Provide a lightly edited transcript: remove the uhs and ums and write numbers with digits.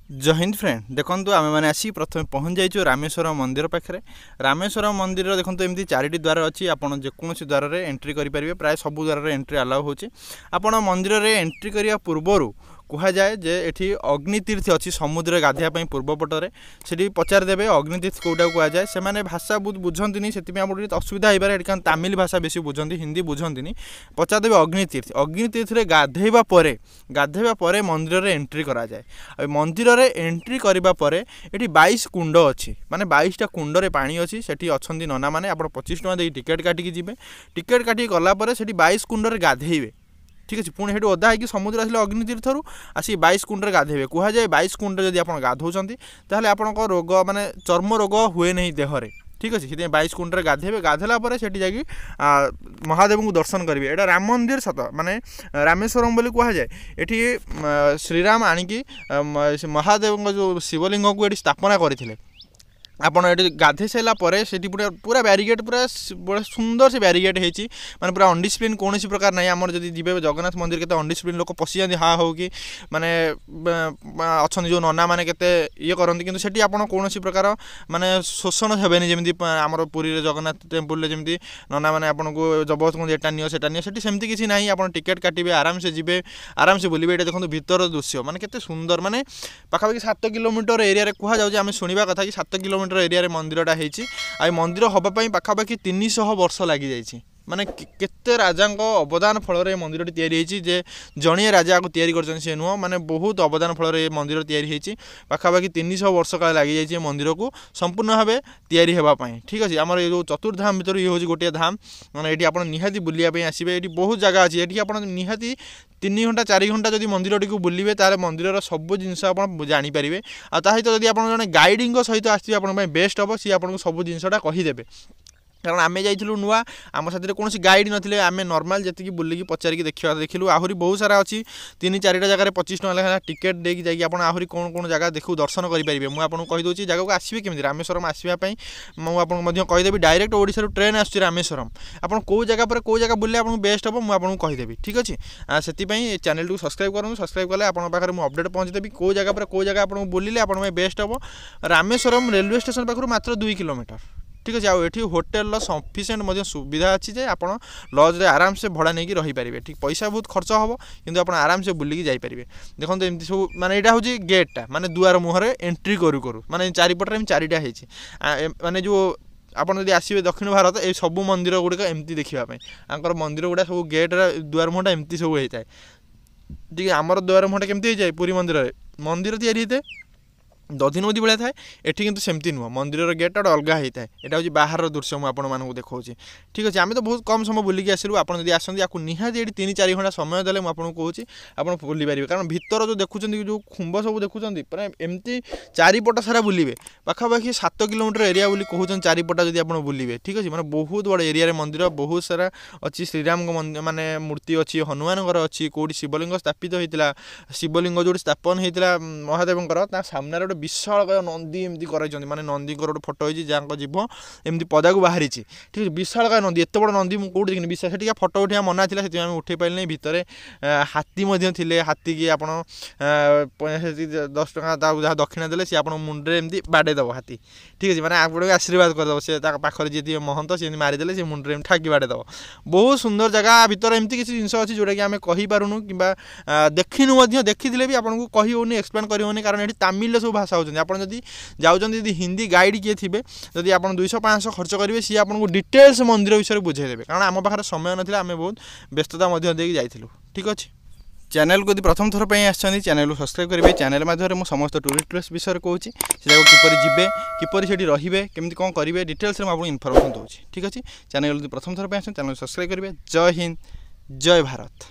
जय हिंद फ्रेंड देखो आम मैंने आसी प्रथम पहुँच जाइए रामेश्वरम मंदिर पाखे। रामेश्वरम मंदिर देखो एमती 4टी द्वार अच्छी आपड़ जेकोसी द्वार में एंट्री करेंगे प्राय सब द्वार एंट्री अलाउ होची। आपण मंदिर में एंट्री करने पूर्वर कहुए जे एठी अग्नितीर्थ अच्छी समुद्र गाधेवाई पूर्वपटर से पचारदेवे अग्नितीर्थ कौटा कहुए से मैंने भाषा बहुत बुझंती से असुविधा हो पारे कारण तमिल भाषा बेसी बुझंती हिंदी बुझंती पचारदेवे अग्नितीर्थ अग्नितीर्थ गाधेवा मंदिर में एंट्री करा जाए। मंदिर में एंट्री करने पर ये 22 कुंड अच्छी माने 22टा कुंडे पानी अच्छी से अच्छा नना मैंने आप 25 टଙ୍କା दे टिकेट काटिकी जी टिकेट काटिक गलापर से 22 कुंडे गाधेबे ठीक अच्छे पुणी से ओदा है समुद्र आसे अग्नितीर्थर आसी 22 कुंडे गाधेबे कहुए 22 कुंड जब आप गाधौंट ताहले आपन रोग माने चर्म रोग हुए नहीं देहरे ठीक अच्छे से 22 कुंडे गाधेबे गाधेला जाकि महादेव को दर्शन करेंगे। यहाँ राम मंदिर सत माने रामेश्वरम बोली कहुए ये श्रीराम आणिकी महादेव जो शिवलिंग को ये स्थापना करते आपड़ ये गाधे सारापर से पूरा बैरिकेड पूरा बड़ा सुंदर से बैरिकेड होती माने पूरा अनडिसिप्लिन कौन प्रकार ना आम जब जी जगन्नाथ मंदिर के अनडिसिप्लिन लोक पशि जाती हाँ हो कि माने अच्छा जो नना मैंने के ये करती कि सेठी आप कौन प्रकार माने शोषण हेनी जमी आम पुरी जगन्नाथ टेम्पल जमी नना मैंने आपको जबरदस्त कहते एटा नियो सेटा नियो सेठी सेमती किसी ना आप टिकेट काटे आराम से जी आराम से बुलवे। ये देखो भीतर दृश्य माने केते सुंदर माने पाखापाखि 7 किलोमीटर एरिया कहु आम शुणा कथा कि 7 किलोमीटर एरिया मंदिरटा होती मंदिर हाँपाई पाखापाखि 300 वर्ष लगी जाइए माने केते राजा अवदान फल मंदिर तैयारी जे जड़िए राजा को तैयारी कर सी नुह माने बहुत अवदान फल मंदिर तैयारी पाखापाखि 300 वर्ष काल लगी जाइए मंदिर को संपूर्ण भाव तैयारी होगापाई ठीक अच्छे। आमर ये चतुर्धाम भर ये हूँ गोटे धाम मैंने ये आप निहाती बुलायापी आसवे ये बहुत जगह अच्छी ये आप निहाती 3 घंटा 4 घंटा जब मंदिर टी बुलिबे ताले मंदिर सब जिनस आप जानीपारे सहित जब आप जन गाइडिंग सहित आसपे बेस्ट हम सी आपको सब जिनसा कहीदेवे कारण आम जाइलु नुआ आम साथी कौन गाइड नथिले आम नॉर्मल जी बुलिकी पचारिकी देखा देखिलु आहरी बहुत सारा अच्छी 3-4टा जगह 25 टଙ୍କା लेखा टिकेट देकी जाइए आप आहरी कौन कौन जगह देखू दर्शन करेंगे मुझे कहीदे जगह को आसवे केमी रामेश्वरम आसवाई मुझे कहीदेवी डायरेक्ट ओडिशा ट्रेन आस रामेश्वरम आप कौ जगह पर कौ जगह बुले आपको बेस्ट हम मुझे कहीदेवी ठीक अच्छे। से चैनल को सब्सक्राइब करूँ सब्सक्राइब कले आप अपडेट पहुँचदेवी कौ जगह पर कौ जगह आपको बुलिले आप बेस्ट हम। रामेश्वरम रेलवे स्टेशन पाखु मात्र 2 किलोमीटर ठीक अच्छे। आठ होटेल सफिसीयंट सुविधा अच्छी जे आप लज रे आराम से भड़ा नहीं रहीपर ठीक पैसा बहुत खर्च हम कि आप आराम से बुलिकी जापरेंगे। देखो एमती सब माने यहाँ हूँ गेटा माने दुआर मुहर एंट्री करूँ करूँ माने चारिपटे 4टा माने जो आपड़ जब आसवे दक्षिण भारत ये सब मंदिर गुड़िक एमती देखापी आंकर मंदिर गुड़ा सब गेट दुआर मुहटा एमती सब होता है ठीक है। आमर दुआर मुहटा केमती हो जाए पुरी मंदिर मंदिर तैयारी होता है दधि नदी भाया थाए एटी किंतु सेमती नुह मंदिर गेट अलग होता है यहाँ हूँ बाहर दृश्य मुझे देखा ठीक अच्छे। आम तो बहुत कम समय बुलिकी आसलु आप आसती आपको निहाती ये 3-4 घंटा समय देते मुझे कहूँ आप बुली पारे कारण भीतर जो देखुं जो खुंब सब देखुं एमती चारिपट सारा बुलिबे पाखापाखि 7 किलोमीटर एरिया बोली कहते चारिपटा जब आप बुलिबे ठीक अच्छे मैंने बहुत बड़ एरिया मंदिर बहुत सारा अच्छी श्रीराम माने मूर्ति अच्छी हनुमान अच्छी कौटी शिवलिंग स्थापित होता शिवलिंग जो स्थापन होता महादेवर सामने विशाल नंदी एमती कर माने नंदी गोटे फोटो होती जहाँ जीव एमती पदा को बाहरी ठीक है विशाल नंदी एत बड़ नंदी मुझे कौटी देखनी विशाल से फोटो उठा मना था से उठे पारे नहीं भितर हाथी थे हाथी की आप 10 टଙ୍କା जहाँ दक्षिणा देले सी आप मुंडे एमती बाड़ेदेव हाथी ठीक अच्छे मैंने आप आशीर्वाद करदेव से पाखे जी महंत सी मारिदेले सी मुंडे ठाकी बाड़ेदेव बहुत सुंदर जगह भीतर एमती किसी जिन अच्छी जोटा कि आम कहीपारूँ कि देखिनु देखी भी आपको कही होनी एक्सप्लेन कर कारण ये तमिल सब भाषा होती आप जाऊँगी हिंदी गाइड किए थे जदि आप 200-500 खर्च करेंगे सी आपको डिटेल्स मंदिर विषय बुझेदेवे कारण आम पाखे समय ना आम बहुत व्यस्तता जाइलु ठीक अच्छे। चैनल को यदि प्रथम थर पर आसछन्ती चैनल को सब्सक्राइब करेंगे चैनल माध्यम मुझे समस्त टूरिस्ट प्लेस विषय कहूँ से किपर जी किपर से रे केमी कौन करेंगे डिटेल्स आपको इनफर्मेशन दूसरी ठीक अच्छे। चैनल यदि प्रथम थर पर आस चैनल सब्सक्राइब करेंगे। जय हिंद जय भारत।